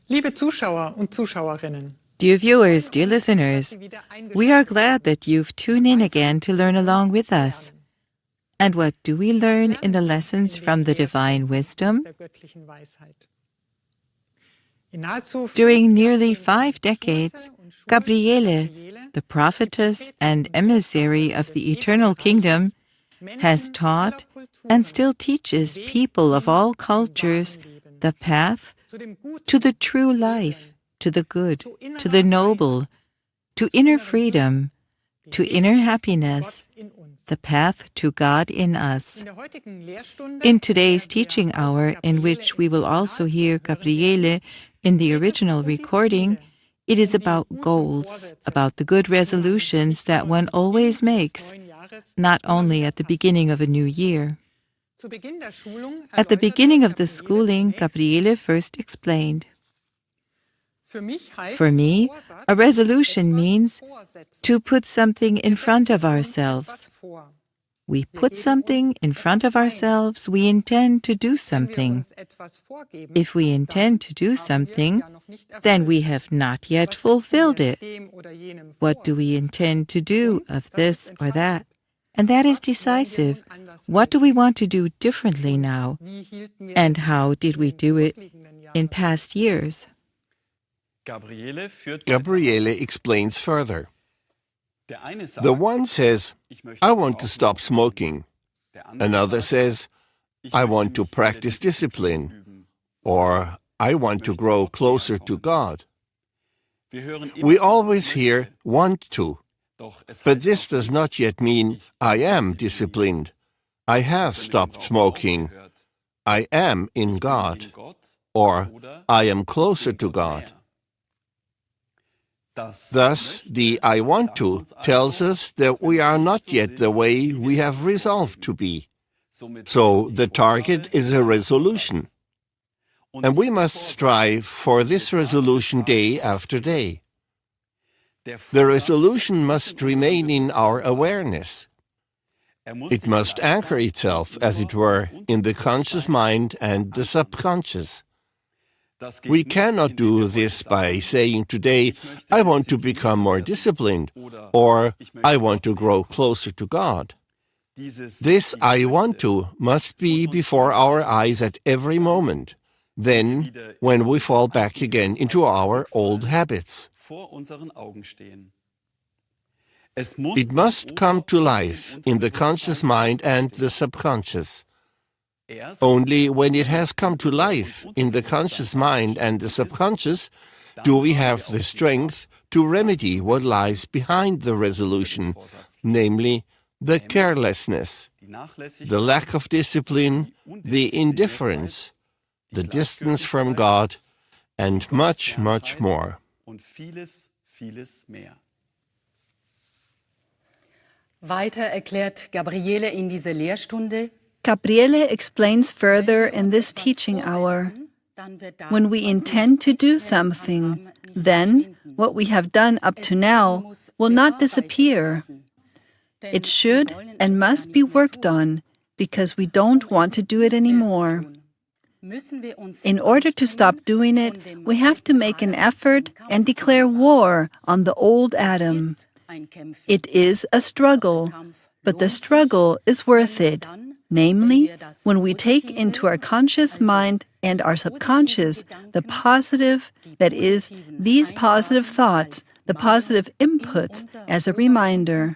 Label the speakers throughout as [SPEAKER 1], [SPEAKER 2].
[SPEAKER 1] Liebe Zuschauer und Zuschauerinnen,
[SPEAKER 2] Dear viewers, dear listeners, we are glad that you've tuned in again to learn along with us. And what do we learn in the lessons from the divine wisdom? During nearly 5 decades, Gabriele, the prophetess and emissary of the eternal kingdom, has taught and still teaches people of all cultures the path to the true life, to the good, to the noble, to inner freedom, to inner happiness, the path to God in us. In today's teaching hour, in which we will also hear Gabriele in the original recording, it is about goals, about the good resolutions that one always makes, not only at the beginning of a new year. At the beginning of the schooling, Gabriele first explained, for me, a resolution means to put something in front of ourselves. We put something in front of ourselves, we intend to do something. If we intend to do something, then we have not yet fulfilled it. What do we intend to do of this or that? And that is decisive. What do we want to do differently now? And how did we do it in past years?
[SPEAKER 3] Gabriele explains further. The one says, I want to stop smoking. Another says, I want to practice discipline, or I want to grow closer to God. We always hear want to, but this does not yet mean I am disciplined. I have stopped smoking. I am in God, or I am closer to God. Thus, the I want to tells us that we are not yet the way we have resolved to be. So the target is a resolution. And we must strive for this resolution day after day. The resolution must remain in our awareness. It must anchor itself, as it were, in the conscious mind and the subconscious. We cannot do this by saying today, I want to become more disciplined, or I want to grow closer to God. This I want to must be before our eyes at every moment, then when we fall back again into our old habits. It must come to life in the conscious mind and the subconscious. Only when it has come to life in the conscious mind and the subconscious do we have the strength to remedy what lies behind the resolution, namely the carelessness, the lack of discipline, the indifference, the distance from God, and much, much more.
[SPEAKER 4] Weiter erklärt Gabriele in dieser Lehrstunde,
[SPEAKER 5] Gabriele explains further in this teaching hour, when we intend to do something, then what we have done up to now will not disappear. It should and must be worked on, because we don't want to do it anymore. In order to stop doing it, we have to make an effort and declare war on the old Adam. It is a struggle, but the struggle is worth it. Namely, when we take into our conscious mind and our subconscious the positive, that is, these positive thoughts, the positive inputs as a reminder.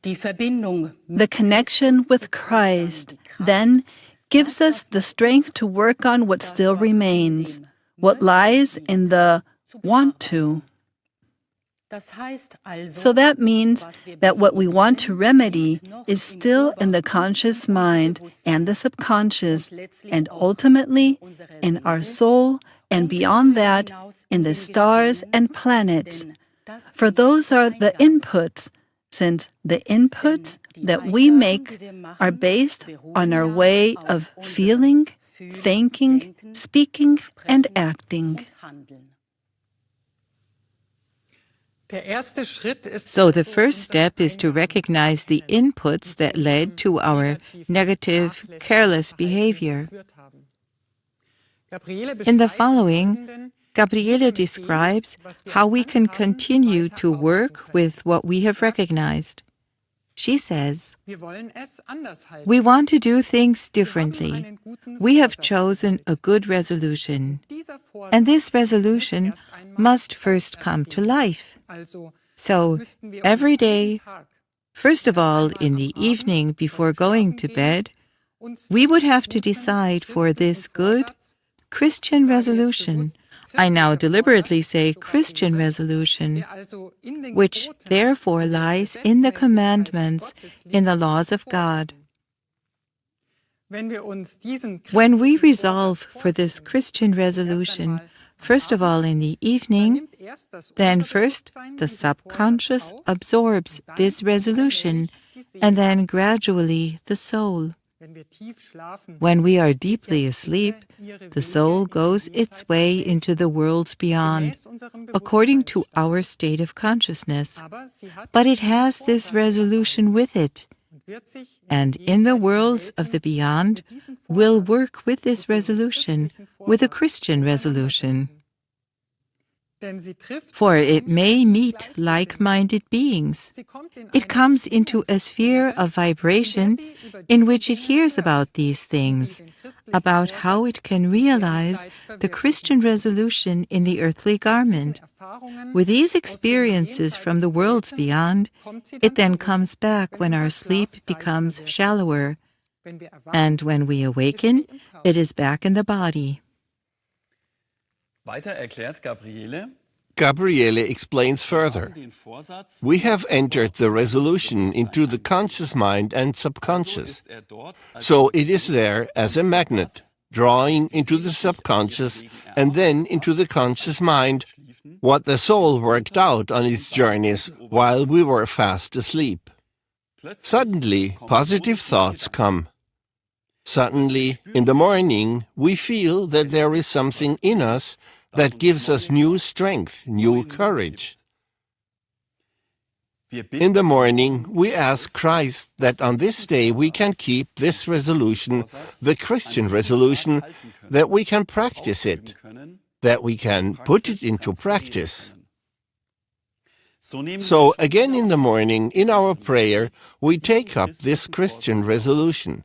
[SPEAKER 5] The connection with Christ then gives us the strength to work on what still remains, what lies in the want to. So that means that what we want to remedy is still in the conscious mind and the subconscious, and ultimately in our soul, and beyond that, in the stars and planets. For those are the inputs, since the inputs that we make are based on our way of feeling, thinking, speaking, and acting.
[SPEAKER 2] So the first step is to recognize the inputs that led to our negative, careless behavior. In the following, Gabriele describes how we can continue to work with what we have recognized. She says, "We want to do things differently. We have chosen a good resolution, and this resolution must first come to life. So, every day, first of all in the evening before going to bed, we would have to decide for this good Christian resolution. I now deliberately say Christian resolution, which therefore lies in the commandments, in the laws of God. When we resolve for this Christian resolution, first of all in the evening, then first the subconscious absorbs this resolution, and then gradually the soul. When we are deeply asleep, the soul goes its way into the worlds beyond, according to our state of consciousness. But it has this resolution with it, and in the worlds of the beyond will work with this resolution, with a Christian resolution. For it may meet like-minded beings. It comes into a sphere of vibration in which it hears about these things, about how it can realize the Christian resolution in the earthly garment. With these experiences from the worlds beyond, it then comes back when our sleep becomes shallower, and when we awaken, it is back in the body."
[SPEAKER 6] Weiter erklärt Gabriele,
[SPEAKER 3] Gabriele explains further. We have entered the resolution into the conscious mind and subconscious. So it is there as a magnet, drawing into the subconscious and then into the conscious mind what the soul worked out on its journeys while we were fast asleep. Suddenly, positive thoughts come. Suddenly, in the morning, we feel that there is something in us that gives us new strength, new courage. In the morning, we ask Christ that on this day we can keep this resolution, the Christian resolution, that we can practice it, that we can put it into practice. So again in the morning, in our prayer, we take up this Christian resolution.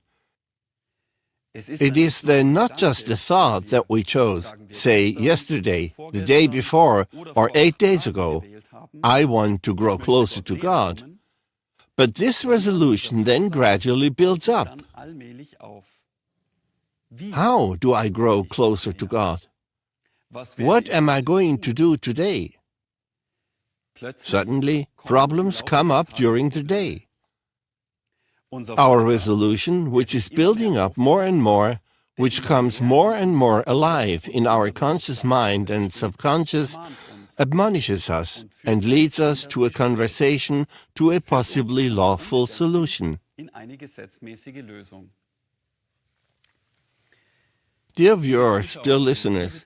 [SPEAKER 3] It is then not just a thought that we chose, say yesterday, the day before, or 8 days ago, I want to grow closer to God. But this resolution then gradually builds up. How do I grow closer to God? What am I going to do today? Suddenly, problems come up during the day. Our resolution, which is building up more and more, which comes more and more alive in our conscious mind and subconscious, admonishes us and leads us to a conversation, to a possibly lawful solution. Dear viewers, dear listeners,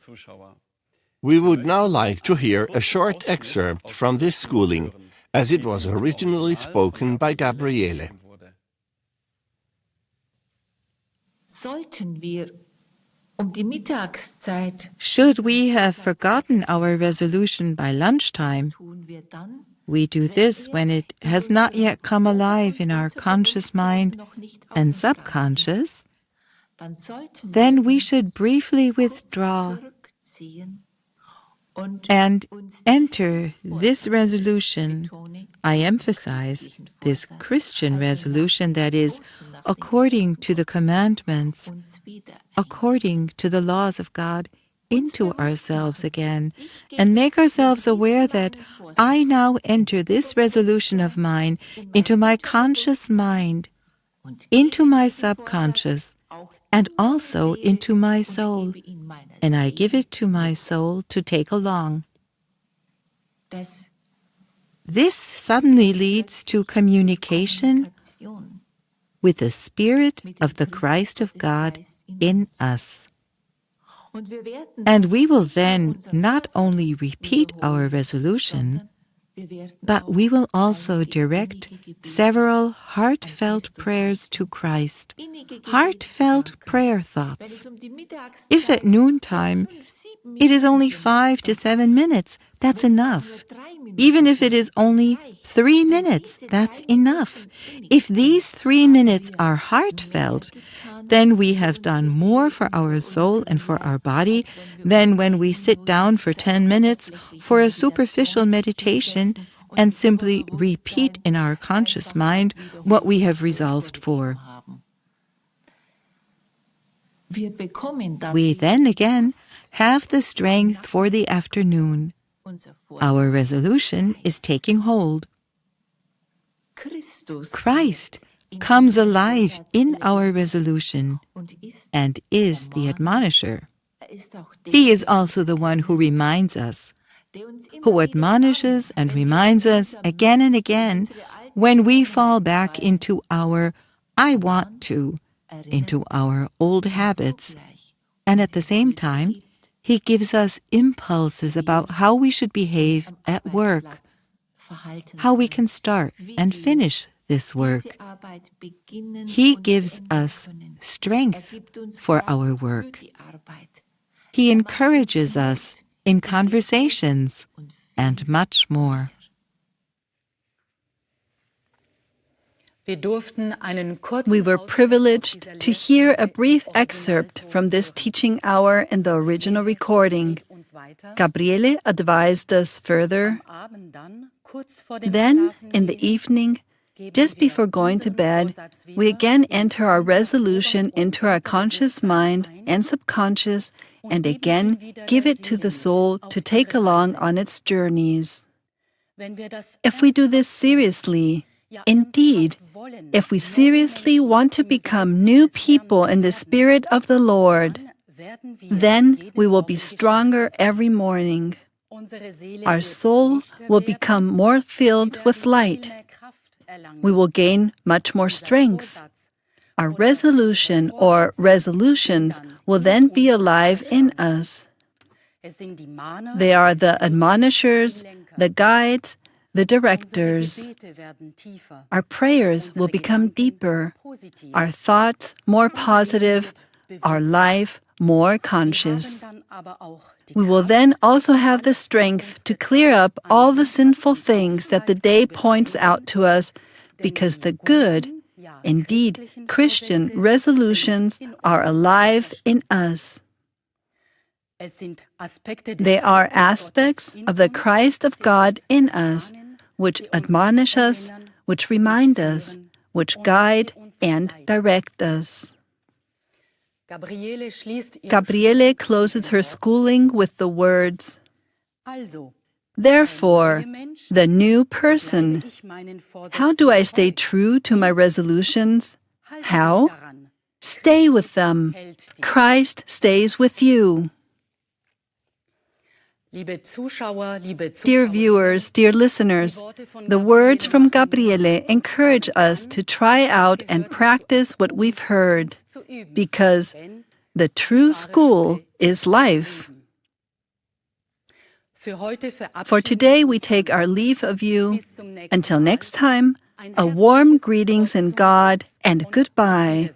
[SPEAKER 3] we would now like to hear a short excerpt from this schooling, as it was originally spoken by Gabriele.
[SPEAKER 2] Should we have forgotten our resolution by lunchtime, we do this when it has not yet come alive in our conscious mind and subconscious, then we should briefly withdraw and enter this resolution. I emphasize this Christian resolution that is according to the commandments, according to the laws of God, into ourselves again, and make ourselves aware that I now enter this resolution of mine into my conscious mind, into my subconscious, and also into my soul, and I give it to my soul to take along. This suddenly leads to communication with the Spirit of the Christ of God in us. And we will then not only repeat our resolution, but we will also direct several heartfelt prayers to Christ, heartfelt prayer thoughts. If at noontime it is only 5 to 7 minutes, that's enough. Even if it is only 3 minutes, that's enough. If these 3 minutes are heartfelt, then we have done more for our soul and for our body than when we sit down for 10 minutes for a superficial meditation and simply repeat in our conscious mind what we have resolved for. We then again have the strength for the afternoon. Our resolution is taking hold. Christ comes alive in our resolution and is the admonisher. He is also the one who reminds us, who admonishes and reminds us again and again when we fall back into our I want to, into our old habits, and at the same time, He gives us impulses about how we should behave at work, how we can start and finish this work. He gives us strength for our work. He encourages us in conversations and much more.
[SPEAKER 5] We were privileged to hear a brief excerpt from this teaching hour in the original recording. Gabriele advised us further. Then, in the evening, just before going to bed, we again enter our resolution into our conscious mind and subconscious and again give it to the soul to take along on its journeys. If we do this seriously, indeed, if we seriously want to become new people in the Spirit of the Lord, then we will be stronger every morning. Our soul will become more filled with light. We will gain much more strength. Our resolution or resolutions will then be alive in us. They are the admonishers, the guides, the directors. Our prayers will become deeper, our thoughts more positive, our life more conscious. We will then also have the strength to clear up all the sinful things that the day points out to us, because the good, indeed Christian resolutions are alive in us. They are aspects of the Christ of God in us, which admonish us, which remind us, which guide and direct us. Gabriele closes her schooling with the words, "Therefore, the new person. How do I stay true to my resolutions? How? Stay with them. Christ stays with you." Dear viewers, dear listeners, the words from Gabriele encourage us to try out and practice what we've heard, because the true school is life. For today, we take our leave of you. Until next time, a warm greetings in God and goodbye.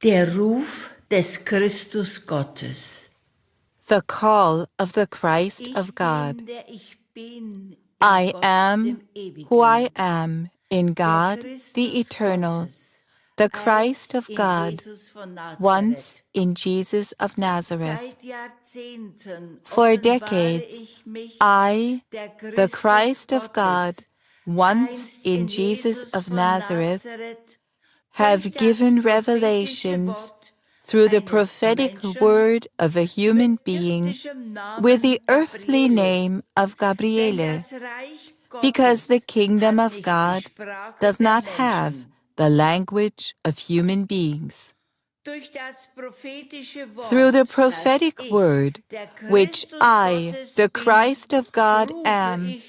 [SPEAKER 6] Der Ruf des Christus Gottes.
[SPEAKER 2] The call of the Christ of God. I am who I am in God, the eternal, the Christ of God, once in Jesus of Nazareth. For decades, I, the Christ of God, once in Jesus of Nazareth, have given revelations through the prophetic word of a human being with the earthly name of Gabriele, because the kingdom of God does not have the language of human beings. Through the prophetic word, which I, the Christ of God, am,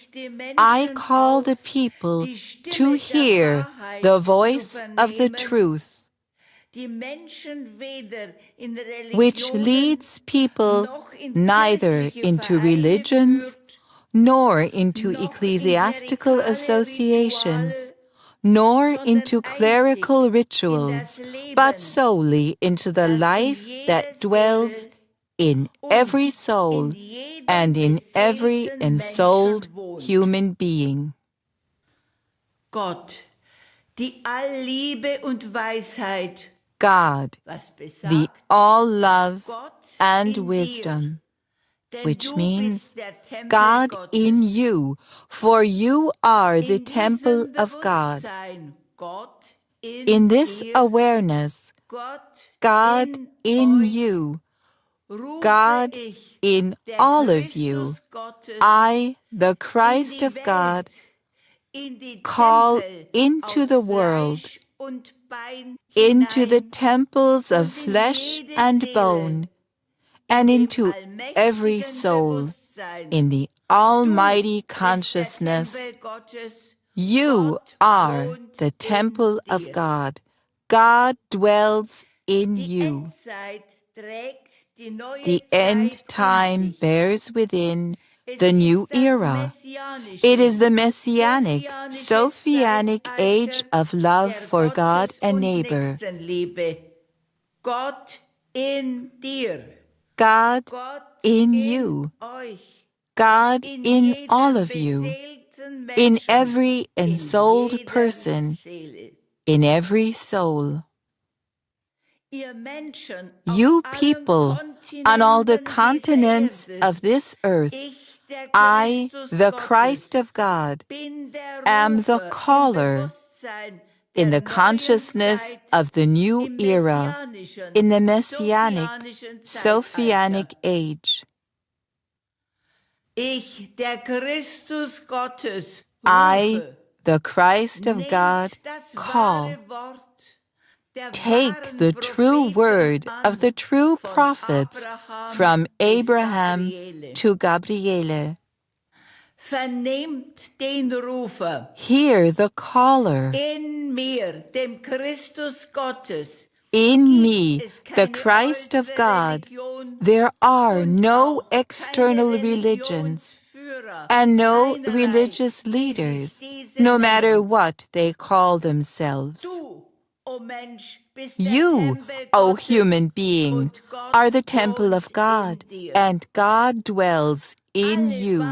[SPEAKER 2] I call the people to hear the voice of the truth, which leads people neither into religions nor into ecclesiastical associations, nor into clerical rituals, but solely into the life that dwells in every soul and in every ensouled human being.
[SPEAKER 6] Gott, die Allliebe und Weisheit,
[SPEAKER 2] God, the all love and wisdom, which means God in you, for you are the temple of God. In this awareness, God in you, God in all of you, I, the Christ of God, call into the world, into the temples of flesh and bone, and into every soul, in the almighty consciousness, you are the temple of God. God dwells in you. The end time bears within the new era. It is the messianic, Sophianic age of love for God and neighbor.
[SPEAKER 6] Gott in dir.
[SPEAKER 2] God in you. God in all of you. In every ensouled person. In every soul. You people on all the continents of this earth, I, the Christ of God, am the caller in the consciousness of the new era, in the messianic, Sophianic age. I, the Christ of God, call. Take the true word of the true prophets from Abraham to Gabriele.
[SPEAKER 6] Vernehmt den Rufer.
[SPEAKER 2] Hear the caller.
[SPEAKER 6] In mir, dem Christus Gottes.
[SPEAKER 2] In me, the Christ of God, there are no external religions and no religious leaders, no matter what they call themselves. You, O human being, are the temple of God, and God dwells in you.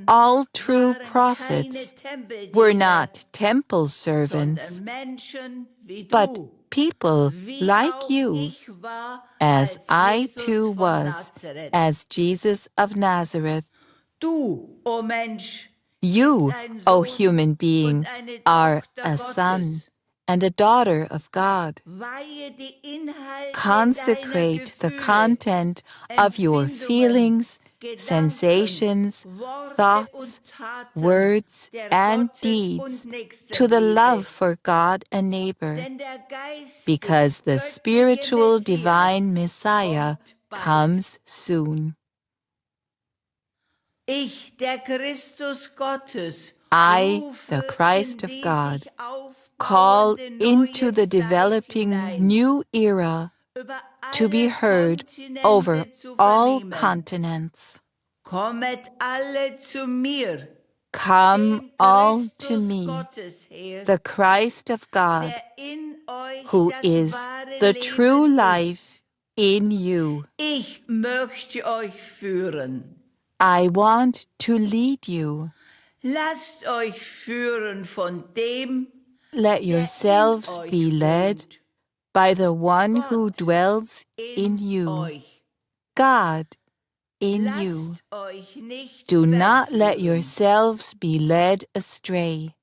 [SPEAKER 2] All true prophets were not temple servants, but people like you, as I too was, as Jesus of Nazareth. You, O human being, are a son and a daughter of God. Consecrate the content of your feelings, sensations, thoughts, words, and deeds to the love for God and neighbor, because the spiritual divine Messiah comes soon. I, the Christ of God, call into the developing new era to be heard over all continents. Come all to me, the Christ of God, who is the true life in you.
[SPEAKER 6] Ich möchte euch führen.
[SPEAKER 2] I want to lead you.
[SPEAKER 6] Lasst euch führen von dem,
[SPEAKER 2] Let yourselves be led by the one who dwells in you,
[SPEAKER 6] euch.
[SPEAKER 2] God in you.
[SPEAKER 6] Lasst euch nicht
[SPEAKER 2] Do not let
[SPEAKER 6] verführen.
[SPEAKER 2] yourselves be led astray.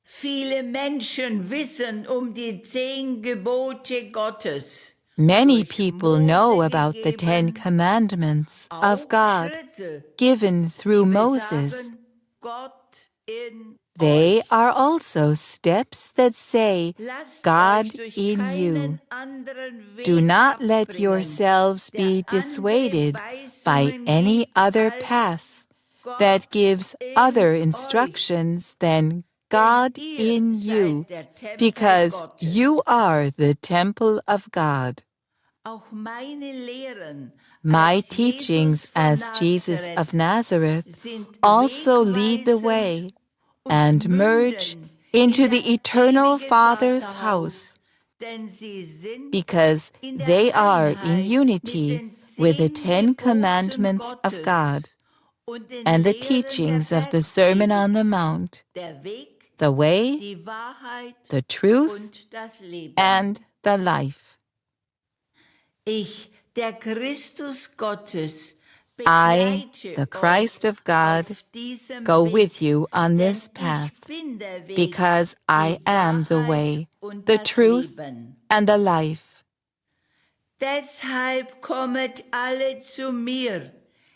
[SPEAKER 6] Viele Menschen wissen die 10 Gebote Gottes.
[SPEAKER 2] Many people know about the 10 Commandments of God given through Moses.
[SPEAKER 6] Gott in
[SPEAKER 2] They
[SPEAKER 6] euch.
[SPEAKER 2] are also steps that say,
[SPEAKER 6] Lasst
[SPEAKER 2] God
[SPEAKER 6] euch durch
[SPEAKER 2] in you.
[SPEAKER 6] keinen anderen Weg
[SPEAKER 2] Do not let
[SPEAKER 6] abbringen,
[SPEAKER 2] yourselves
[SPEAKER 6] der
[SPEAKER 2] be
[SPEAKER 6] andere
[SPEAKER 2] dissuaded by
[SPEAKER 6] Weisungen
[SPEAKER 2] any
[SPEAKER 6] gibt,
[SPEAKER 2] other
[SPEAKER 6] als
[SPEAKER 2] path
[SPEAKER 6] Gott
[SPEAKER 2] that gives
[SPEAKER 6] in
[SPEAKER 2] other
[SPEAKER 6] euch.
[SPEAKER 2] instructions than God
[SPEAKER 6] Denn ihr
[SPEAKER 2] in
[SPEAKER 6] seid
[SPEAKER 2] you,
[SPEAKER 6] der Tempel
[SPEAKER 2] because
[SPEAKER 6] Gottes.
[SPEAKER 2] you are the temple of God.
[SPEAKER 6] Auch meine Lehren
[SPEAKER 2] My
[SPEAKER 6] als
[SPEAKER 2] teachings
[SPEAKER 6] Jesus von
[SPEAKER 2] as Jesus of Nazareth
[SPEAKER 6] sind
[SPEAKER 2] also lead the way and merge into the eternal Father's house,
[SPEAKER 6] denn sie sind
[SPEAKER 2] because
[SPEAKER 6] in der
[SPEAKER 2] they are in
[SPEAKER 6] Einheit
[SPEAKER 2] unity
[SPEAKER 6] mit den
[SPEAKER 2] with the
[SPEAKER 6] 10
[SPEAKER 2] 10 Commandments of
[SPEAKER 6] Gottes
[SPEAKER 2] God
[SPEAKER 6] und den
[SPEAKER 2] and the
[SPEAKER 6] Lehren
[SPEAKER 2] teachings
[SPEAKER 6] der
[SPEAKER 2] of the Sermon on the Mount,
[SPEAKER 6] der Weg,
[SPEAKER 2] the way,
[SPEAKER 6] die Wahrheit
[SPEAKER 2] the truth,
[SPEAKER 6] und das Leben.
[SPEAKER 2] and the life.
[SPEAKER 6] Ich, der Christus Gottes,
[SPEAKER 2] I,
[SPEAKER 6] begleite
[SPEAKER 2] the Christ of God,
[SPEAKER 6] auf diesem
[SPEAKER 2] go
[SPEAKER 6] Weg,
[SPEAKER 2] with you on
[SPEAKER 6] denn
[SPEAKER 2] this
[SPEAKER 6] ich
[SPEAKER 2] path,
[SPEAKER 6] bin der Weg,
[SPEAKER 2] because I
[SPEAKER 6] die
[SPEAKER 2] am the
[SPEAKER 6] Wahrheit
[SPEAKER 2] way,
[SPEAKER 6] und
[SPEAKER 2] the
[SPEAKER 6] das
[SPEAKER 2] truth,
[SPEAKER 6] Leben.
[SPEAKER 2] and the life.
[SPEAKER 6] Deshalb kommet alle zu mir.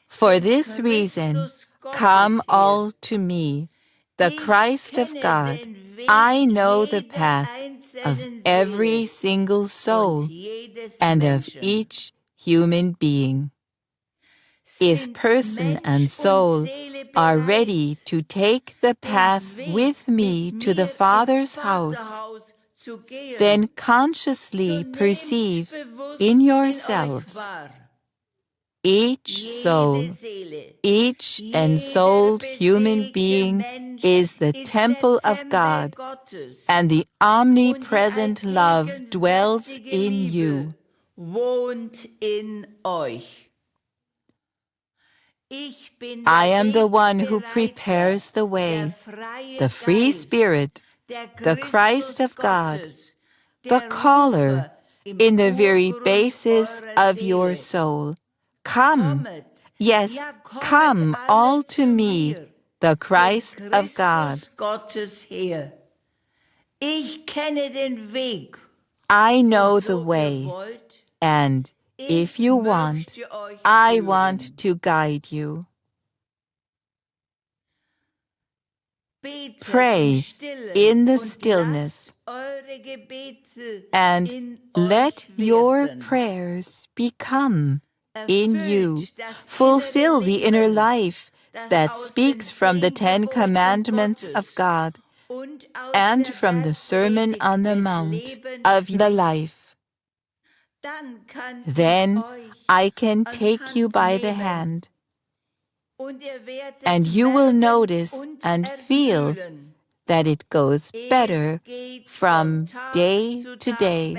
[SPEAKER 2] For this reason, come all to me, the Christ of God. I know the path of every single soul and of each human being. If person and soul are ready to take the path with me to the Father's house, then consciously perceive in yourselves each soul, each ensouled human being is the temple of God, and the omnipresent love dwells in you.
[SPEAKER 6] Wohnt in euch.
[SPEAKER 2] I am the one who prepares the way, the free Spirit, the Christ of God, the caller in the very basis of your soul. Come, yes, come all to me, the Christ of God. I know the way, and if you want, I want to guide you. Pray in the stillness, and let your prayers become in you. Fulfill the inner life that speaks from the 10 Commandments of God and from the Sermon on the Mount of the life. Then I can take you by the hand, and you will notice and feel that it goes better from day to day,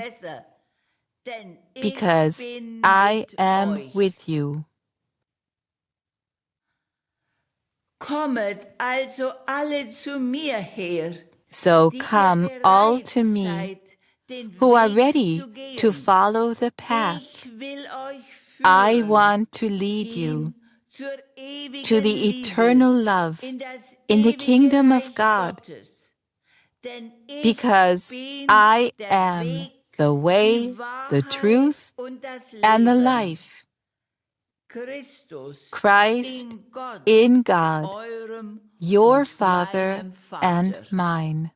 [SPEAKER 2] because I am with you.
[SPEAKER 6] Kommet also alle zu mir her,
[SPEAKER 2] So come all to me, who are ready to follow the path. I want to lead you to the eternal love in the kingdom of God, because I am the way, the truth, and the life. Christ in God, your Father and mine.